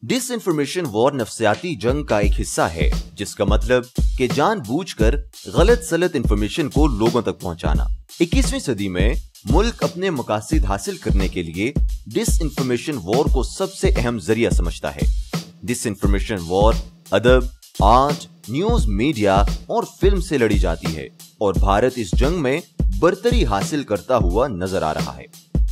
Dish information war नफ्सियाती जंग का एक हिस्सा है, जिसका मतलब कि जानबूझकर गलत सलत इन्फॉर्मेशन को लोगों तक पहुंचाना। 21वीं सदी में मुल्क अपने मकासद हासिल करने के लिए डिस इन्फॉर्मेशन वॉर को सबसे अहम जरिया समझता है। डिस इन्फॉर्मेशन वॉर अदब, आर्ट, न्यूज, मीडिया और फिल्म से लड़ी जाती है और भारत इस जंग में बरतरी हासिल करता हुआ नजर आ रहा है।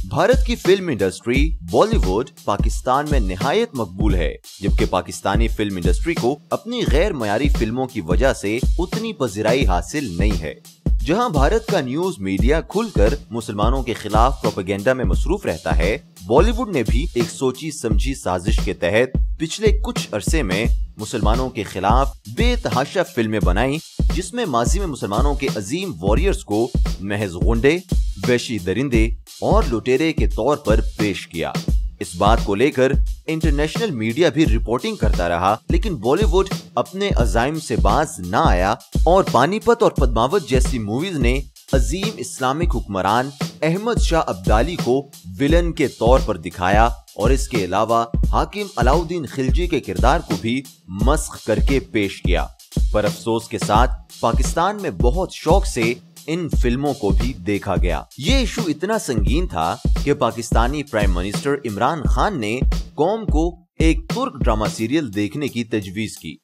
भारत की फिल्म इंडस्ट्री बॉलीवुड पाकिस्तान में निहायत मकबूल है, जबकि पाकिस्तानी फिल्म इंडस्ट्री को अपनी गैर मयारी फिल्मों की वजह से उतनी पजीराई हासिल नहीं है। जहां भारत का न्यूज मीडिया खुलकर मुसलमानों के खिलाफ प्रोपेगेंडा में मसरूफ रहता है, बॉलीवुड ने भी एक सोची समझी साजिश के तहत पिछले कुछ अरसे में मुसलमानों के खिलाफ बेतहाशा फिल्में बनाई, जिसमें माजी में मुसलमानों के अजीम वॉरियर्स को महज गुंडे, वहशी दरिंदे और लुटेरे के तौर पर पेश किया। इस बात को लेकर इंटरनेशनल मीडिया भी रिपोर्टिंग करता रहा, लेकिन बॉलीवुड अपने अज़ाइम से बाज ना आया और पानीपत और पद्मावत जैसी मूवीज ने अजीम इस्लामिक हुक्मरान अहमद शाह अब्दाली को विलन के तौर पर दिखाया और इसके अलावा हाकिम अलाउद्दीन खिलजी के किरदार को भी मस्ख करके पेश किया। पर अफसोस के साथ पाकिस्तान में बहुत शौक से इन फिल्मों को भी देखा गया। ये इशू इतना संगीन था कि पाकिस्तानी प्राइम मिनिस्टर इमरान खान ने कौम को एक तुर्क ड्रामा सीरियल देखने की तजवीज की।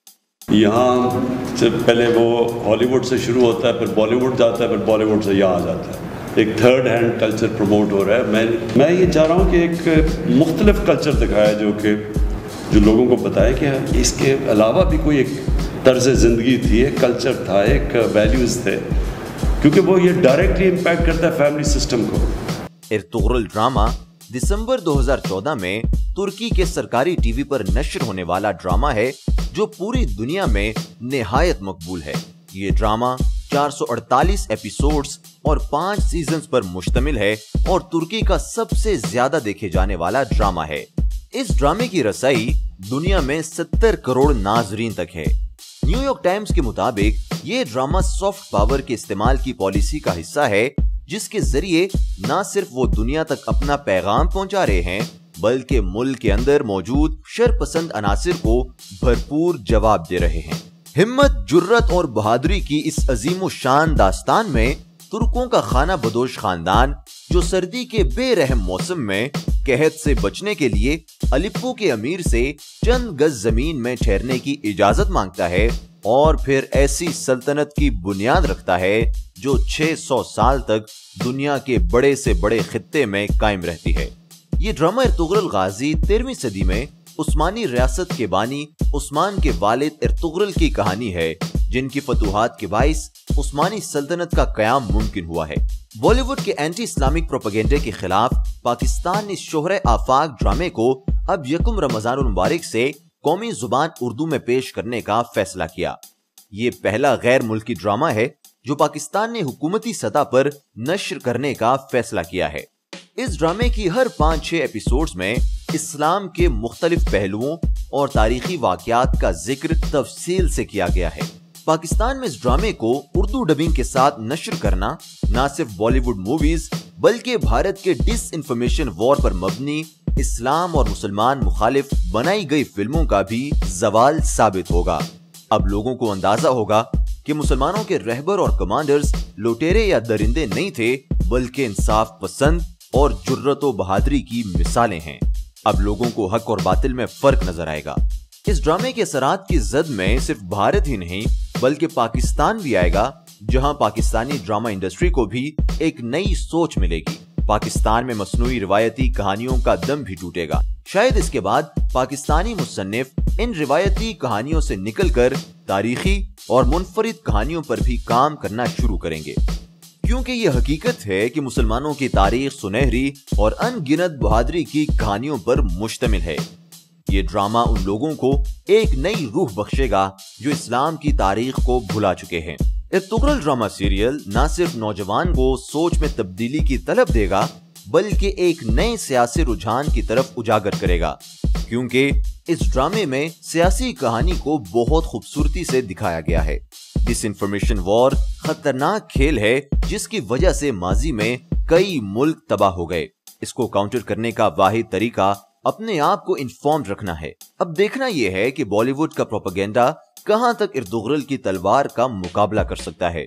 यहाँ से पहले वो हॉलीवुड से शुरू होता है, फिर बॉलीवुड जाता है, फिर बॉलीवुड से यहाँ आ जाता है। एक थर्ड हैंड कल्चर प्रमोट हो रहा है। मैं ये चाह रहा हूँ कि एक मुख्तलिफ कल्चर दिखाया जो लोगों को बताए कि इसके अलावा भी कोई एक तर्ज ज़िंदगी थी, एक कल्चर था, एक वैल्यूज़ थे, क्योंकि वो ये डायरेक्टली इम्पैक्ट करता है फैमिली सिस्टम को। इर्तुगरुल ड्रामा दिसंबर 2014 में तुर्की के सरकारी टीवी पर नश्र होने वाला ड्रामा है, जो पूरी दुनिया में निहायत मकबूल है। ये ड्रामा 448 एपिसोड्स और 5 सीजन्स पर मुश्तमिल है और तुर्की का सबसे ज्यादा देखे जाने वाला ड्रामा है। इस ड्रामे की रसाई दुनिया में 70 करोड़ नाजरीन तक है। न्यूयॉर्क टाइम्स के मुताबिक ये ड्रामा सॉफ्ट पावर के इस्तेमाल की पॉलिसी का हिस्सा है, जिसके जरिए न सिर्फ वो दुनिया तक अपना पैगाम पहुंचा रहे हैं, बल्कि मुल्क के अंदर मौजूद शरपसंद अनासिर को भरपूर जवाब दे रहे हैं। हिम्मत, जुर्रत और बहादुरी की इस अजीम शान दास्तान में तुर्कों का खाना बदोश खानदान, जो सर्दी के बेरहम मौसम में कहत से बचने के लिए अलिप्पो के अमीर से चंद गज जमीन में ठहरने की इजाजत मांगता है और फिर ऐसी सल्तनत की बुनियाद रखता है जो 600 साल तक दुनिया के बड़े से बड़े खित्ते में कायम रहती है। ये ड्रामा इर्तुगरुल गाजी 13वीं सदी में उस्मानी रियासत के बानी उस्मान के वालिद इर्तुगरुल की कहानी है, जिनकी फतूहात के बाइस उस्मानी सल्तनत का कयाम मुमकिन हुआ है। बॉलीवुड के एंटी इस्लामिक प्रोपेगेंडे के खिलाफ पाकिस्तान ने शोहरे आफाक ड्रामे को अब यकुम रमजानुल मुबारक से कौमी जुबान उर्दू में पेश करने का फैसला किया। ये पहला गैर मुल्की ड्रामा है जो पाकिस्तान ने हुकूमती सतह पर नश्र करने का फैसला किया है। इस ड्रामे की हर 5-6 एपिसोड्स में इस्लाम के मुख्तलिफ पहलुओं और तारीखी वाकयात का जिक्र तफसील से किया गया है। पाकिस्तान में इस ड्रामे को उर्दू डबिंग के साथ नश्र करना न सिर्फ बॉलीवुड मूवीज बल्कि भारत के डिस इन्फॉर्मेशन वॉर पर मबनी इस्लाम और मुसलमान मुखालिफ बनाई गई फिल्मों का भी जवाल साबित होगा। अब लोगों को अंदाजा होगा कि मुसलमानों के रहबर और कमांडर्स लुटेरे या दरिंदे नहीं थे, बल्कि इंसाफ पसंद और जुर्रत व बहादुरी की मिसालें हैं। अब लोगों को हक और बातिल में फर्क नजर आएगा। इस ड्रामे के असरात की जद में सिर्फ भारत ही नहीं बल्कि पाकिस्तान भी आएगा, जहां पाकिस्तानी ड्रामा इंडस्ट्री को भी एक नई सोच मिलेगी। पाकिस्तान में मसनूई रिवायती कहानियों का दम भी टूटेगा। शायद इसके बाद पाकिस्तानी मुसन्निफ इन रिवायती कहानियों से निकलकर तारीखी और मुनफरिद कहानियों पर भी काम करना शुरू करेंगे, क्योंकि ये हकीकत है कि मुसलमानों की तारीख सुनहरी और अनगिनत बहादुरी की कहानियों पर मुश्तमिल है। ये ड्रामा उन लोगों को एक नई रूह बख्शेगा जो इस्लाम की तारीख को भुला चुके हैं। इर्तुगरुल ड्रामा सीरियल न सिर्फ नौजवान को सोच में तब्दीली की तलब देगा, बल्कि एक नए सियासी रुझान की तरफ उजागर करेगा, क्योंकि इस ड्रामे में सियासी कहानी को बहुत खूबसूरती से दिखाया गया है। डिसइंफॉर्मेशन वॉर खतरनाक खेल है, जिसकी वजह से माजी में कई मुल्क तबाह हो गए। इसको काउंटर करने का वाहिद तरीका اپنے آپ کو انفارمڈ رکھنا ہے۔ اب دیکھنا یہ ہے کہ بالی ووڈ کا پروپیگنڈا کہاں تک اردغرل کی تلوار کا مقابلہ کر سکتا ہے۔